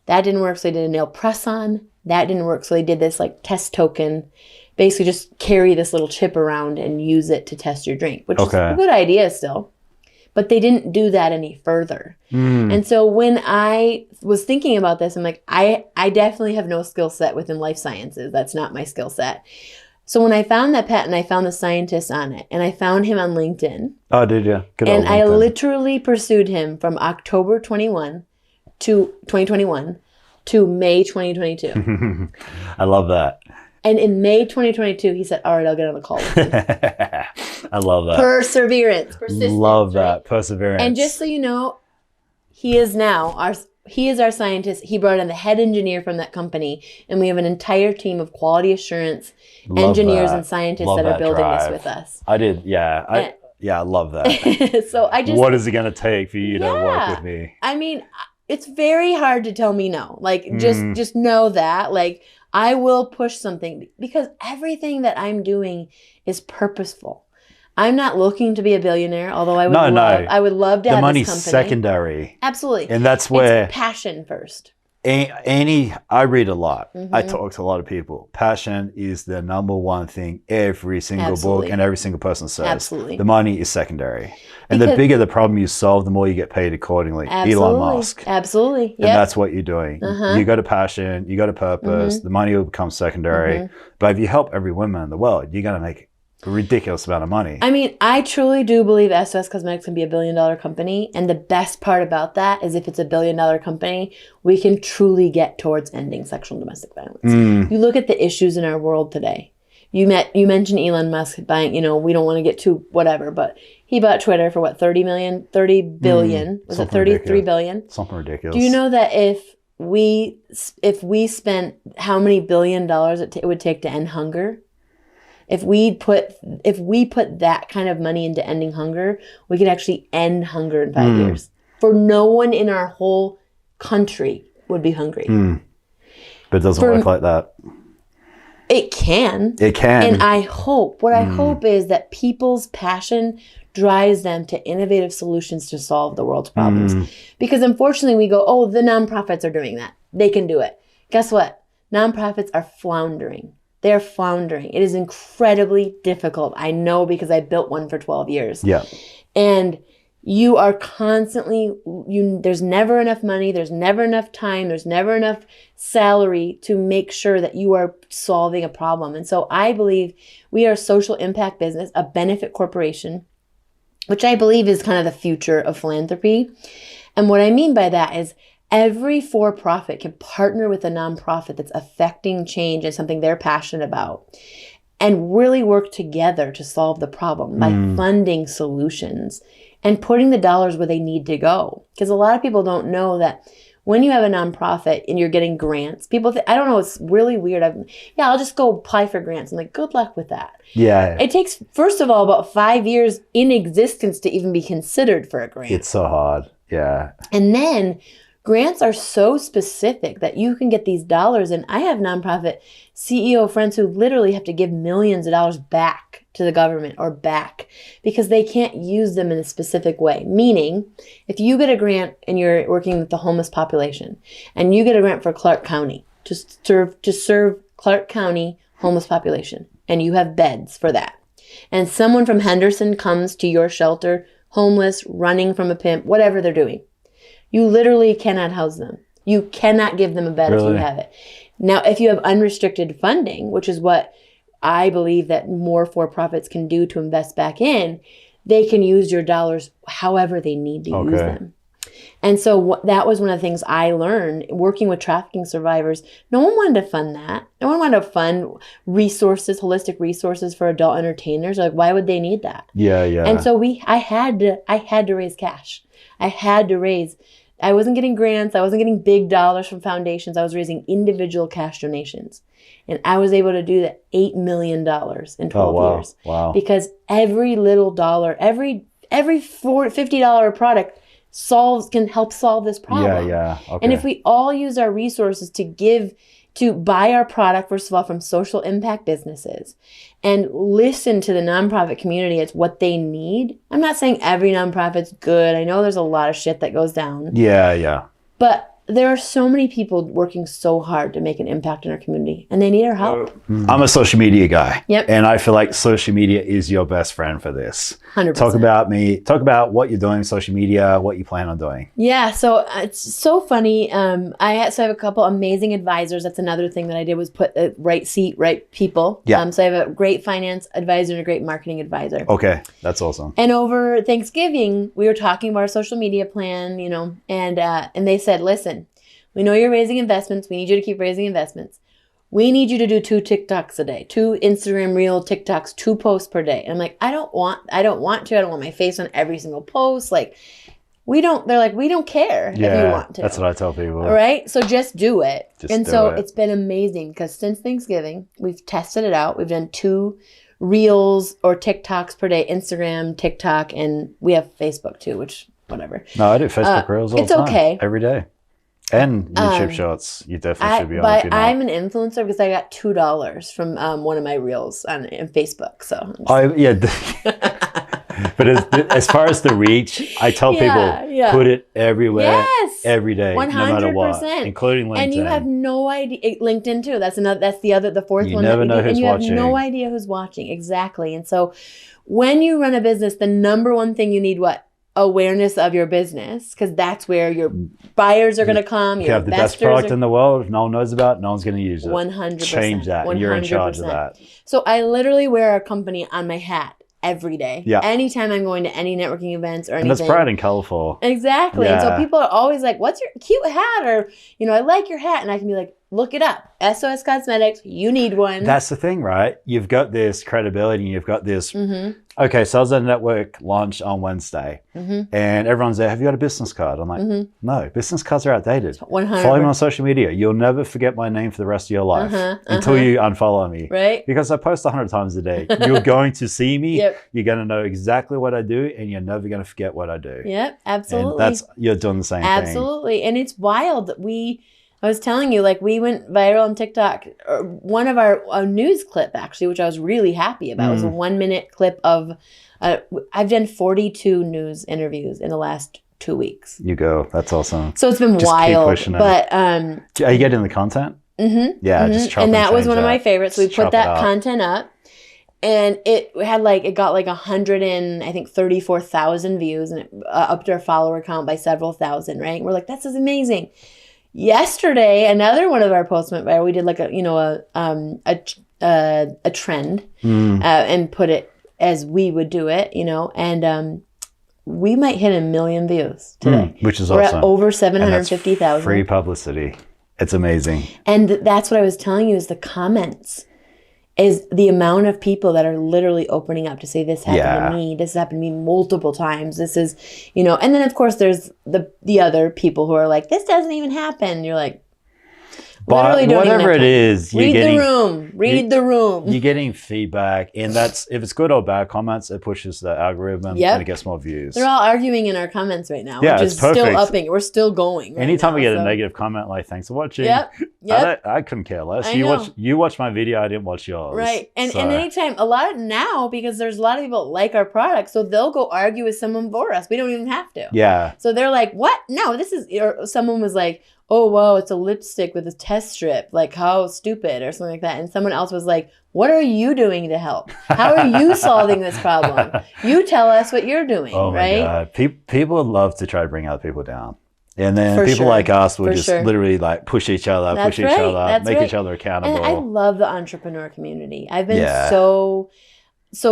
That didn't work. So they did a nail press-on. That didn't work. So they did this like test token. Basically just carry this little chip around and use it to test your drink, which is a good idea still. But they didn't do that any further. And so when I was thinking about this, I'm like, I definitely have no skill set within life sciences. That's not my skill set. So when I found that patent, I found the scientist on it. And I found him on LinkedIn. Oh, did you? Good and I literally pursued him from October 2021 to May 2022. I love that. And in May 2022, he said, all right, I'll get on a call with you. I love that. Persistence. Love that. Right? Perseverance. And just so you know, he is our scientist. He brought in the head engineer from that company. And we have an entire team of quality assurance engineers and scientists that are building this with us. I did. Yeah. I love that. So what is it going to take for you to work with me? I mean, it's very hard to tell me no. Like, just know that. Like, I will push something because everything that I'm doing is purposeful. I'm not looking to be a billionaire, although I would I would love to have this company. The money's secondary. Absolutely. And that's where... It's passion first. I read a lot. I talk to a lot of people. Passion is the number one thing every single book and every single person says. Absolutely. The money is secondary. And the bigger the problem you solve, the more you get paid accordingly. Elon Musk. Absolutely. Yep. And that's what you're doing. You got a passion, you got a purpose, the money will become secondary. But if you help every woman in the world, you're going to make a ridiculous amount of money. I mean, I truly do believe Esoes Cosmetics can be $1 billion company. And the best part about that is if it's $1 billion company, we can truly get towards ending sexual and domestic violence. You look at the issues in our world today. You mentioned Elon Musk buying, we don't want to get too whatever, but he bought Twitter for what, 30 billion? Was it 33 billion? Something ridiculous. Do you know that if we spent how many $1 billion it would take to end hunger? If we put that kind of money into ending hunger, we could actually end hunger in 5 years. For no one in our whole country would be hungry. But it doesn't work like that. It can. It can. And I hope is that people's passion drives them to innovative solutions to solve the world's problems. Because unfortunately we go, oh, the nonprofits are doing that. They can do it. Guess what? Nonprofits are floundering. They're floundering. It is incredibly difficult. I know because I built one for 12 years. Yeah. And you are constantly, there's never enough money. There's never enough time. There's never enough salary to make sure that you are solving a problem. And so I believe we are a social impact business, a benefit corporation, which I believe is kind of the future of philanthropy. And what I mean by that is every for-profit can partner with a nonprofit that's affecting change and something they're passionate about. and really work together to solve the problem by funding solutions and putting the dollars where they need to go. Because a lot of people don't know that when you have a nonprofit and you're getting grants, people think, I don't know, it's really weird. I'll just go apply for grants. I'm like, good luck with that. Yeah. It takes, first of all, about 5 years in existence to even be considered for a grant. It's so hard. Yeah. And then grants are so specific that you can get these dollars. And I have nonprofit CEO friends who literally have to give millions of dollars back to the government or back because they can't use them in a specific way. Meaning, if you get a grant and you're working with the homeless population and you get a grant for Clark County to serve Clark County homeless population and you have beds for that, and someone from Henderson comes to your shelter, homeless, running from a pimp, whatever they're doing, you literally cannot house them. You cannot give them a bed if you have it. Now, if you have unrestricted funding, which is what I believe that more for-profits can do to invest back in, they can use your dollars however they need to use them. And so that was one of the things I learned working with trafficking survivors. No one wanted to fund that. No one wanted to fund resources, holistic resources for adult entertainers. Like, why would they need that? Yeah, yeah. And so I had to raise cash. I wasn't getting grants. I wasn't getting big dollars from foundations. I was raising individual cash donations. And I was able to do that $8 million in 12 years. Wow. Because every little dollar, every $50 product can help solve this problem. Yeah. Okay. And if we all use our resources to buy our product, first of all, from social impact businesses and listen to the nonprofit community, it's what they need. I'm not saying every nonprofit's good. I know there's a lot of shit that goes down. Yeah. But there are so many people working so hard to make an impact in our community, and they need our help. I'm a social media guy. Yep. And I feel like social media is your best friend for this. 100%. Talk about what you're doing, social media, what you plan on doing. Yeah, so it's so funny. I have a couple amazing advisors. That's another thing that I did was put the right seat, right people. Yeah. So I have a great finance advisor and a great marketing advisor. Okay, that's awesome. And over Thanksgiving, we were talking about our social media plan, and they said, listen, we know you're raising investments. We need you to keep raising investments. We need you to do 2 TikToks a day, 2 Instagram Reel TikToks, 2 posts per day. And I'm like, I don't want to. I don't want my face on every single post. Like, they're like, we don't care if you want to. That's what I tell people. All right. So just do it. So it's been amazing because since Thanksgiving, we've tested it out. We've done 2 Reels or TikToks per day, Instagram, TikTok, and we have Facebook too, which whatever. No, I do Facebook Reels all the time. It's okay. Every day. And YouTube Shorts. You definitely should be on it. But I'm an influencer because I got $2 from one of my Reels on Facebook. So But as far as the reach, I tell people put it everywhere, every day, 100%. No matter what, including LinkedIn. And you have no idea. LinkedIn too. That's the fourth one. You never know who's watching. And you have no idea who's watching. Exactly. And so when you run a business, the number one thing you need what? Awareness of your business, because that's where your buyers are going to come. You have the best product in the world. If no one knows about it, no one's going to use it. 100%. Change that. 100%. You're in charge of that. So I literally wear our company on my hat every day. Yeah. Anytime I'm going to any networking events or anything. And that's bright and colorful. Exactly. Yeah. And so people are always like, what's your cute hat? Or, I like your hat. And I can be like, look it up. Esoes Cosmetics. You need one. That's the thing, right? You've got this credibility. You've got this. Okay, so I was at a network launch on Wednesday and everyone's there, have you got a business card? I'm like, no, business cards are outdated. 100%. Follow me on social media. You'll never forget my name for the rest of your life until you unfollow me. Right. Because I post 100 times a day. You're going to see me. Yep. You're going to know exactly what I do and you're never going to forget what I do. Yep, absolutely. And you're doing the same thing. Absolutely. And it's wild that I was telling you, like, we went viral on TikTok. One of our news clip, actually, which I was really happy about, was a 1-minute clip of, I've done 42 news interviews in the last 2 weeks. You go. That's awesome. So it's been just wild. Keep pushing it. But are you getting the content? Yeah, just chop and that was one of my up. favorites. So we put that content up. And it got 134,000 views, and it upped our follower count by several thousand, right? We're like, this is amazing. Yesterday, another one of our posts went viral. We did like a trend and put it as we would do it, and we might hit 1 million views today, which is We're awesome. at over 750,000. Free publicity. It's amazing. And that's what I was telling you is the comments. is the amount of people that are literally opening up to say, this happened to me. This happened to me multiple times. This is, and then of course there's the other people who are like, this doesn't even happen. You're like, but whatever it is, read the room. You're getting feedback, and that's, if it's good or bad comments, it pushes the algorithm and it gets more views. They're all arguing in our comments right now, yeah, which is perfect. Still upping. We're still going. Anytime we get a negative comment, like, thanks for watching. I couldn't care less. You watch my video, I didn't watch yours. Right. And anytime, because there's a lot of people that like our product, so they'll go argue with someone for us. We don't even have to. Yeah. So they're like, what? No, this is, or someone was like, oh, wow, it's a lipstick with a test strip. Like, how stupid, or something like that. And someone else was like, what are you doing to help? How are you solving this problem? You tell us what you're doing, right? Oh my God. People love to try to bring other people down. And then people like us will just literally like push each other, make each other accountable. And I love the entrepreneur community. I've been so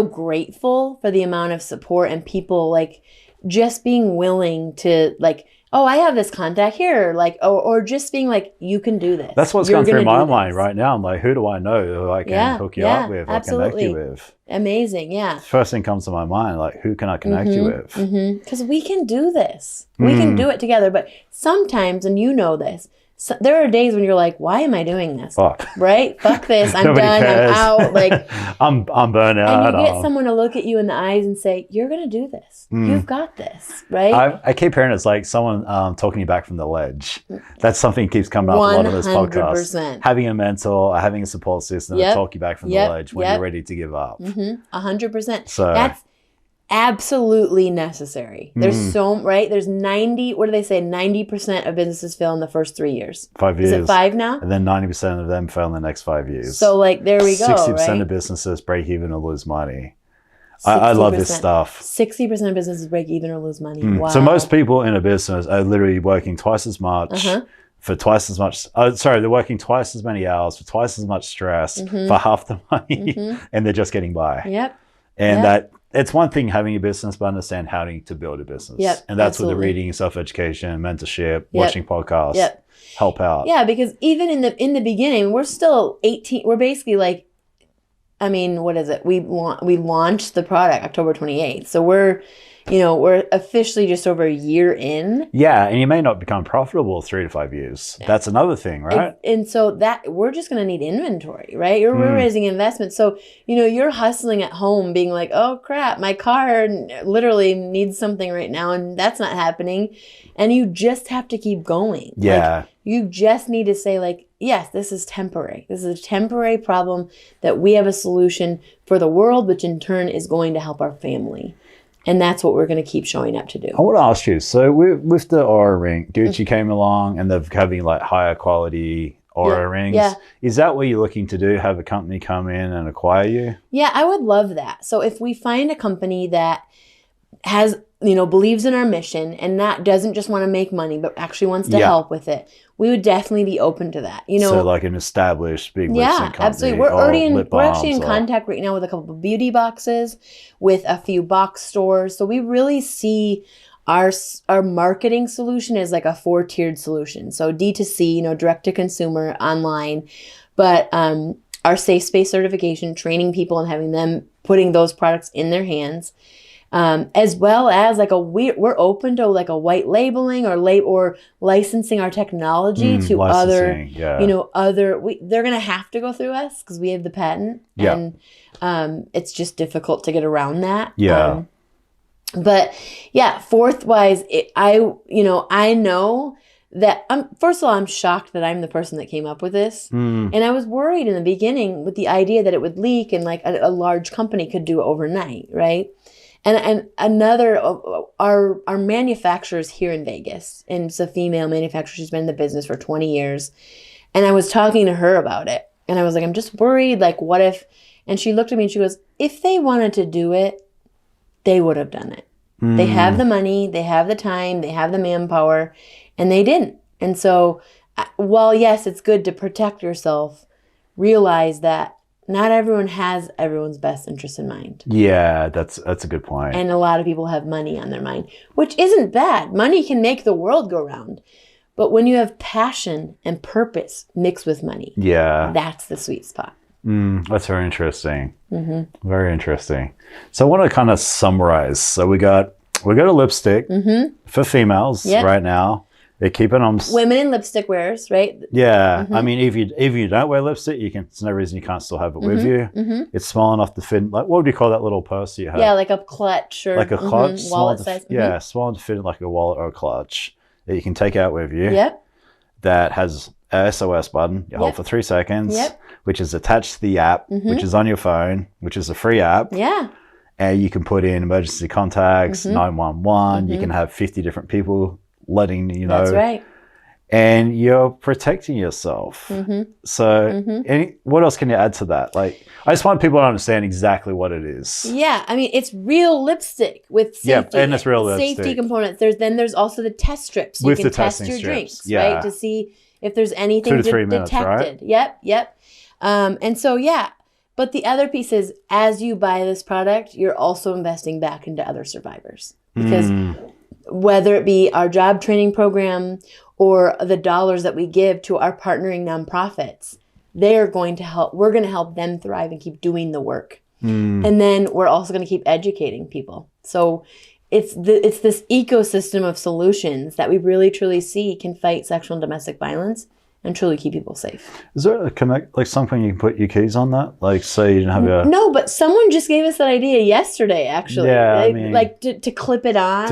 grateful for the amount of support and people like just being willing to like, oh, I have this contact here, like, or just being like, you can do this. That's what's going through my mind right now. I'm like, who do I know who I can hook you up with, absolutely. or connect you with? Amazing, yeah. First thing comes to my mind, like, who can I connect you with? Because we can do this. We can do it together. But sometimes, and you know this, so there are days when you're like, why am I doing this? Fuck. Right? Fuck this. I'm done. Cares. I'm out. Like, I'm burnt out. And you get someone to look at you in the eyes and say, you're going to do this. You've got this. Right? I keep hearing it's like someone talking you back from the ledge. That's something that keeps coming up a lot of this podcast. Having a mentor, having a support system to talk you back from the ledge when you're ready to give up. 100%. So that's absolutely necessary. There's there's 90, what do they say? 90% of businesses fail in the first 3 years. 5 years. Is it 5 now? And then 90% of them fail in the next 5 years. So like, there we go, 60% of businesses break even or lose money. I love this stuff. 60% of businesses break even or lose money. Wow. So most people in a business are literally working twice as much for twice as much. They're working twice as many hours for twice as much stress for half the money, and they're just getting by. Yep. And that it's one thing having a business, but understand how to build a business. Yep. And that's where the reading, self-education, mentorship, watching podcasts help out. Yeah, because even in the beginning, we're still 18. We're basically like, I mean, what is it? We launched the product October 28th. So we're officially just over a year in. Yeah, and you may not become profitable 3 to 5 years. That's another thing, right? And so that we're just going to need inventory, right? We're raising investment. So, you're hustling at home being like, oh crap, my car literally needs something right now and that's not happening. And you just have to keep going. Yeah. Like, you just need to say like, yes, this is temporary. This is a temporary problem that we have a solution for the world, which in turn is going to help our family. And that's what we're going to keep showing up to do. I want to ask you, so with the Aura ring, Gucci came along and they're having like higher quality Aura rings. Yeah. Is that what you're looking to do? Have a company come in and acquire you? Yeah, I would love that. So if we find a company that has, believes in our mission and that doesn't just want to make money, but actually wants to help with it, we would definitely be open to that. So like an established big lipstick company. Absolutely. We're actually in contact right now with a couple of beauty boxes, with a few box stores. So we really see our marketing solution as like a 4-tiered solution. So D2C, direct to consumer, online, but our safe space certification, training people and having them putting those products in their hands. As well as like we're open to like a white labeling or licensing our technology to other, they're going to have to go through us because we have the patent and, it's just difficult to get around that. Yeah. But yeah, fourth wise, I know that first of all, I'm shocked that I'm the person that came up with this. And I was worried in the beginning with the idea that it would leak and like a large company could do it overnight. Right. And another, our manufacturer's here in Vegas, and it's a female manufacturer. She's been in the business for 20 years. And I was talking to her about it. And I was like, I'm just worried, like, what if, and she looked at me and she goes, if they wanted to do it, they would have done it. They have the money, they have the time, they have the manpower, and they didn't. And so, while yes, it's good to protect yourself, realize that not everyone has everyone's best interest in mind. Yeah, that's a good point. And a lot of people have money on their mind, which isn't bad. Money can make the world go round. But when you have passion and purpose mixed with money, that's the sweet spot. That's very interesting. Very interesting. So I want to kind of summarize. So we got a lipstick for females right now. They keep it on. Women in lipstick wearers, right? Yeah. I mean, if you don't wear lipstick, there's no reason you can't still have it with you. It's small enough to fit. Like, what would you call that little purse you have? Yeah, like a clutch or like a clutch, wallet size. Yeah, small enough to fit in like a wallet or a clutch that you can take out with you. Yep. That has a SOS button. You hold for 3 seconds, which is attached to the app, which is on your phone, which is a free app. Yeah. And you can put in emergency contacts, 911. You can have 50 different people letting you know. That's right. And you're protecting yourself. So what else can you add to that? Like, I just want people to understand exactly what it is. Yeah. I mean, it's real lipstick with safety. Yeah, and it's real safety lipstick. components. There's also the test strips. You With can the test testing your strips. drinks, right? To see if there's anything 2 to 3 minutes, detected. right? Yep. And so, but the other piece is, as you buy this product, you're also investing back into other survivors. Because whether it be our job training program or the dollars that we give to our partnering nonprofits, they're going to help. We're going to help them thrive and keep doing the work. And then we're also going to keep educating people. So it's this ecosystem of solutions that we really truly see can fight sexual and domestic violence and truly keep people safe. Is there something you can put your keys on that? Like, say you didn't have your... No, but someone just gave us that idea yesterday, actually. Yeah, I mean... Like to clip it on.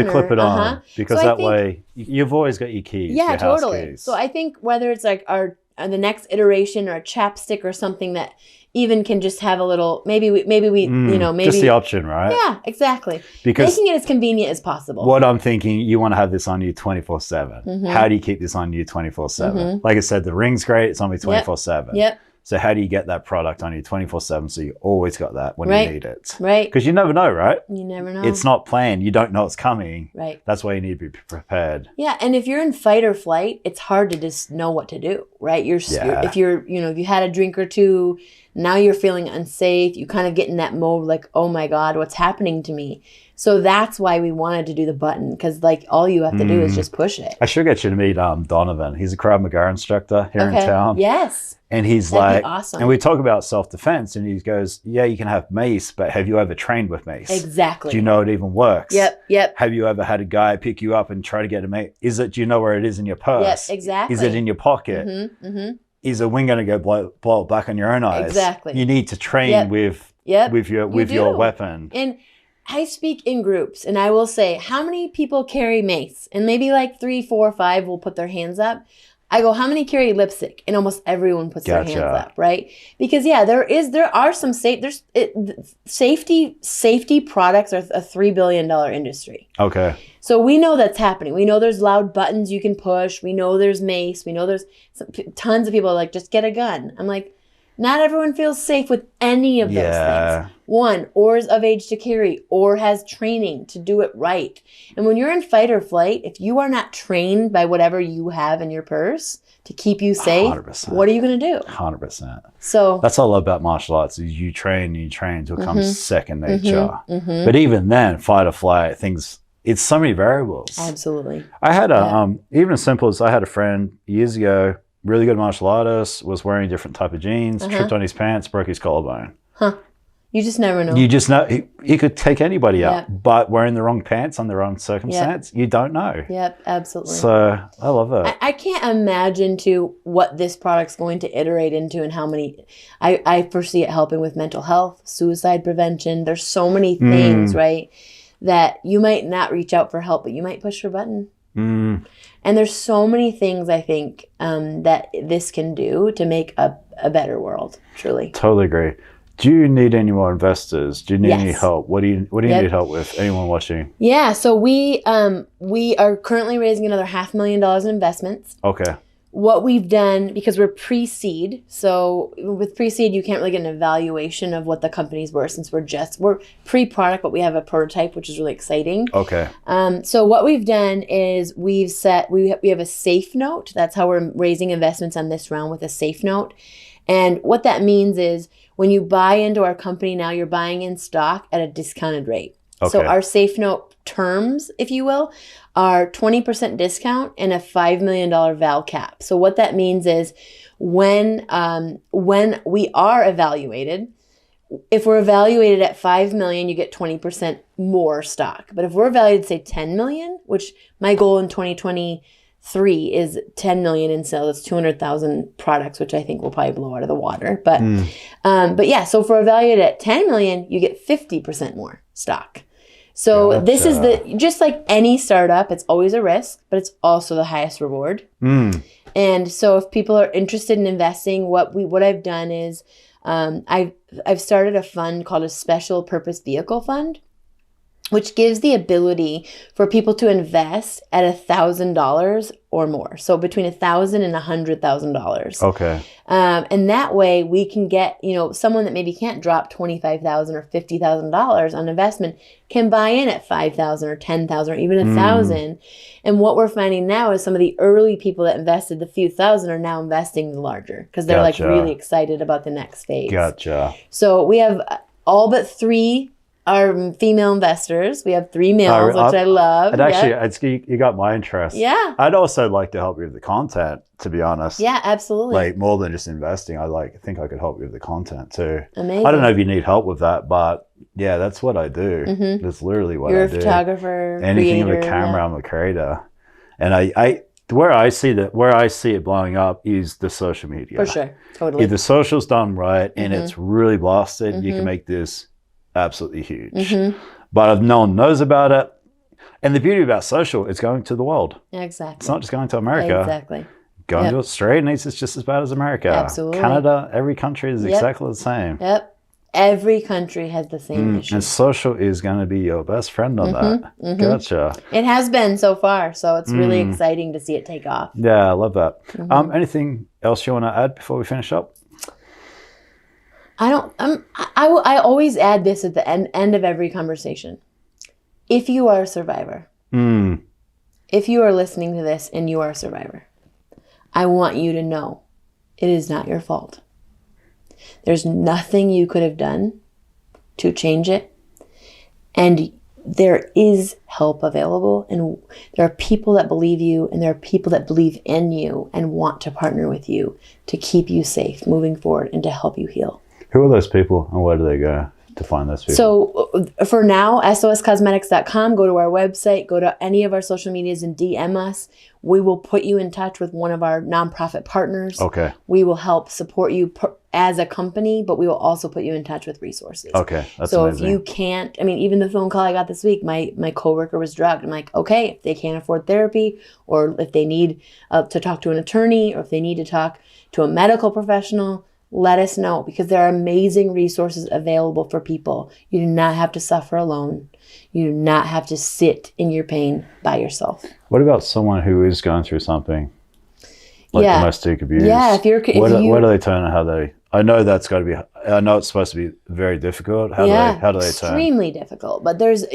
Because so that way, you've always got your keys. Yeah, your house totally. keys. So I think whether it's like the next iteration or a chapstick or something that even can just have a little, maybe just the option, right? Yeah, exactly. Because making it as convenient as possible. What I'm thinking, you want to have this on you 24/7. How do you keep this on you 24/7? Like I said, the ring's great. It's on me 24/7. Yep. So how do you get that product on you 24/7 so you always got that when you need it? Right. Because you never know, right? You never know. It's not planned. You don't know it's coming. Right. That's why you need to be prepared. Yeah, and if you're in fight or flight, it's hard to just know what to do, right? If you had a drink or two, now you're feeling unsafe, you kind of get in that mode like, oh my God, what's happening to me? So that's why we wanted to do the button, because like all you have to do is just push it. I should get you to meet Donovan. He's a Krav Maga instructor here in town. Yes. And he's That'd be awesome. And we talk about self-defense, and he goes, yeah, you can have mace, but have you ever trained with mace? Exactly. Do you know it even works? Yep. Have you ever had a guy pick you up and try to get a mace? Do you know where it is in your purse? Yep, exactly. Is it in your pocket? Is a wing going to go blow it back on your own eyes? Exactly. You need to train with your weapon. And I speak in groups, and I will say, how many people carry mace? And maybe like 3, 4, 5 will put their hands up. I go, how many carry lipstick? And almost everyone puts their hands up, right? Because there are some safety products are a $3 billion industry. Okay. So we know that's happening. We know there's loud buttons you can push. We know there's mace. We know there's tons of people like, just get a gun. I'm like, not everyone feels safe with any of those things. One, or is of age to carry, or has training to do it right. And when you're in fight or flight, if you are not trained by whatever you have in your purse to keep you safe, 100%. What are you going to do? 100%. So that's all I love about martial arts is you train until it becomes second nature. But even then, fight or flight, it's so many variables. Absolutely. I had even as simple as I had a friend years ago, really good martial artist, was wearing a different type of jeans, tripped on his pants, broke his collarbone. You just never know. You just know he could take anybody out, but wearing the wrong pants on the wrong circumstance, you don't know. Yep, absolutely. So I love it. I can't imagine what this product's going to iterate into and how many. I foresee it helping with mental health, suicide prevention. There's so many things, right, that you might not reach out for help, but you might push your button. And there's so many things I think that this can do to make a better world, truly. Totally agree. Do you need any more investors? Do you need any help? What do you need help with? Anyone watching? Yeah, so we are currently raising another $500,000 in investments. Okay. What we've done, because we're pre-seed, so with pre-seed, you can't really get an evaluation of what the company's worth since we're pre-product, but we have a prototype, which is really exciting. Okay. So what we've done is we have a safe note. That's how we're raising investments on this round, with a safe note. And what that means is when you buy into our company now, you're buying in stock at a discounted rate. Okay. So our safe note terms, if you will, are 20% discount and a $5 million val cap. So what that means is when we are evaluated, if we're evaluated at 5 million, you get 20% more stock. But if we're evaluated, say 10 million, which my goal in 2023 is 10 million in sales, it's 200,000 products, which I think will probably blow out of the water. But yeah, so if we're evaluated at 10 million, you get 50% more stock. So this is just like any startup, it's always a risk, but it's also the highest reward. And so if people are interested in investing, what I've done is I've started a fund called a special purpose vehicle fund, which gives the ability for people to invest at $1,000 or more. So between $1,000 and $100,000. Okay. And that way we can get, someone that maybe can't drop $25,000 or $50,000 on investment can buy in at $5,000 or $10,000 or even $1,000. And what we're finding now is some of the early people that invested the few thousand are now investing the larger because they're like really excited about the next phase. Gotcha. So we have all but 3 are female investors. We have 3 males, which I love. And actually, you got my interest. Yeah. I'd also like to help you with the content, to be honest. Yeah, absolutely. Like more than just investing, I think I could help you with the content too. Amazing. I don't know if you need help with that, but yeah, that's what I do. That's literally what I do. You're a photographer, anything creator, with a camera, I'm a creator. And where I see it blowing up is the social media. For sure. Totally. If the social's done right and it's really blasted, you can make this absolutely huge. But if no one knows about it, and the beauty about social, it's going to the world. Exactly. It's not just going to America. Exactly. Going to Australia, and it's just as bad as America. Absolutely. Canada, every country is exactly the same. Yep. Every country has the same issue. And social is going to be your best friend on that. Gotcha. It has been so far, so it's really exciting to see it take off. Yeah, I love that. Anything else you want to add before we finish up? I always add this at the end of every conversation. If you are a survivor, if you are listening to this and you are a survivor, I want you to know it is not your fault. There's nothing you could have done to change it. And there is help available. And there are people that believe you, and there are people that believe in you and want to partner with you to keep you safe moving forward and to help you heal. Who are those people and where do they go to find those people? So for now, esoscosmetics.com, go to our website, go to any of our social medias and DM us. We will put you in touch with one of our nonprofit partners. Okay. We will help support you as a company, but we will also put you in touch with resources. Okay, that's so amazing. If you can't, even the phone call I got this week, my coworker was drugged. I'm like, okay, if they can't afford therapy, or if they need to talk to an attorney, or if they need to talk to a medical professional, let us know, because there are amazing resources available for people. You do not have to suffer alone. You do not have to sit in your pain by yourself. What about someone who is going through something like domestic abuse? Yeah, where do they turn? I know that's got to be. I know it's supposed to be very difficult. How do they turn? Extremely difficult. But there's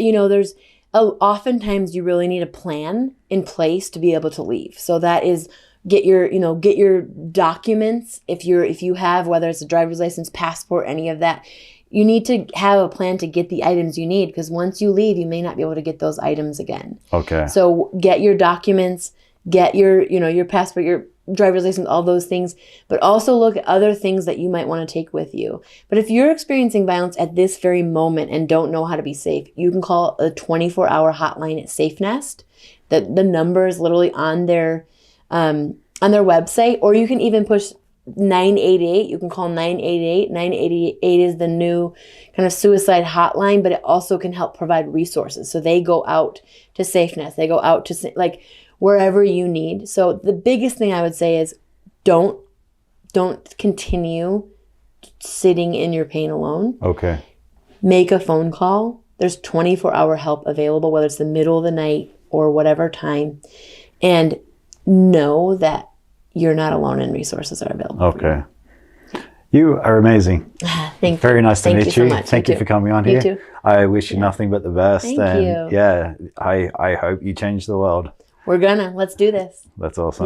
oftentimes you really need a plan in place to be able to leave. So that is. Get your documents. If you have, whether it's a driver's license, passport, any of that, you need to have a plan to get the items you need, because once you leave, you may not be able to get those items again. Okay. So get your documents, get your passport, your driver's license, all those things, but also look at other things that you might want to take with you. But if you're experiencing violence at this very moment and don't know how to be safe, you can call a 24-hour hotline at SafeNest. The number is literally on their website, or you can even push 988. You can call 988. 988 is the new kind of suicide hotline, but it also can help provide resources. So they go out to SafeNest. They go out to wherever you need. So the biggest thing I would say is don't continue sitting in your pain alone. Okay. Make a phone call. There's 24-hour help available, whether it's the middle of the night or whatever time. And know that you're not alone and resources are available. Okay. You are amazing. Thank you. Very nice to meet you. Thank you for coming on here. You too. I wish you nothing but the best. Thank you. Yeah, I hope you change the world. We're gonna. Let's do this. That's awesome.